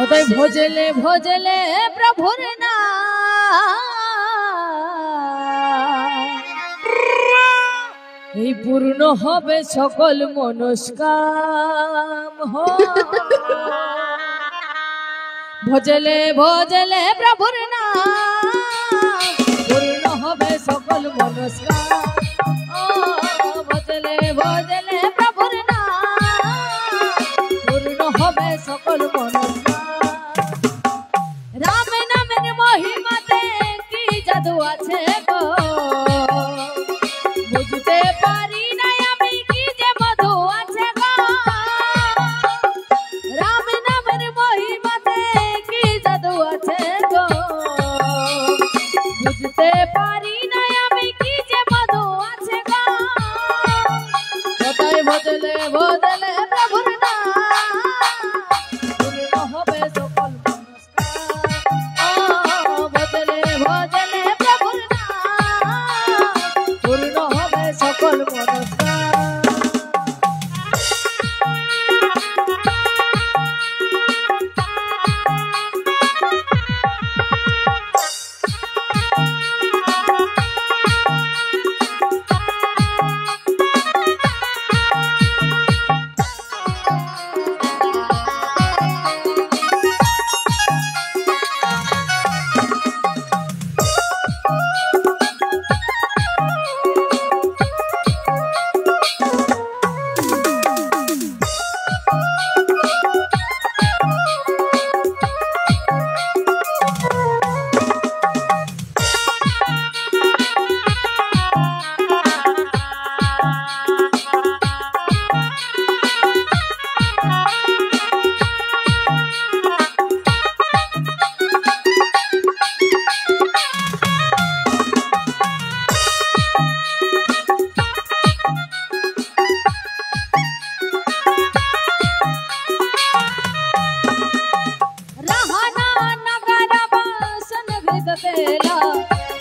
ওটাই ভজলে ভজলে প্রভুর নাম এই পূর্ণ হবে সকল মনস্কাম। ভজলে ভজলে প্রভুর নাম পূর্ণ হবে সকল মনস্কাম। ভজলে ভজলে প্রভুর নাম পূর্ণ হবে সকল মনস্কাম। রাম নামের মহিমাতে কি জাদু আছে গো, বুঝতে পারি না আমি কি যে মধু আছে গো। রাম নামের মহিমাতে কি জাদু আছে গো, বুঝতে পারি না আমি কি যে মধু আছে গো। কোথায় ভজলে ভজলে প্রভুর নাম পূর্ণ হবে সকল মনস্কাম। ভজলে ভজলে প্রভুর নাম পূর্ণ হবে সকল মনস্কাম।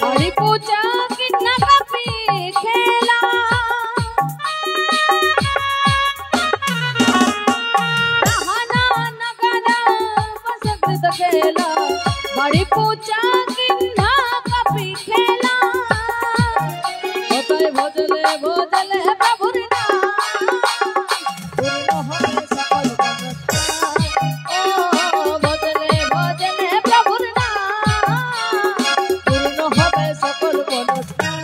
बड़ी पूजा कितना कपी खेला रहना नगरा बसंत खेला बड़ी पूजा कितना कपी खेला होते भजले भजले प्रभुर नाम पूर्ण होवे सकल मनस्काम। ओ भजले भजले प्रभुर नाम पूर्ण होवे सकल मनस्काम।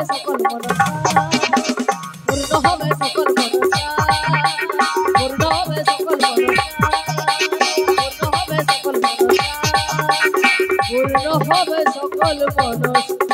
সকল মনসা, পূর্ণ হবে সকল মনসা, পূর্ণ হবে সকল মনসা, পূর্ণ হবে সকল মনসা, পূর্ণ হবে সকল মনসা।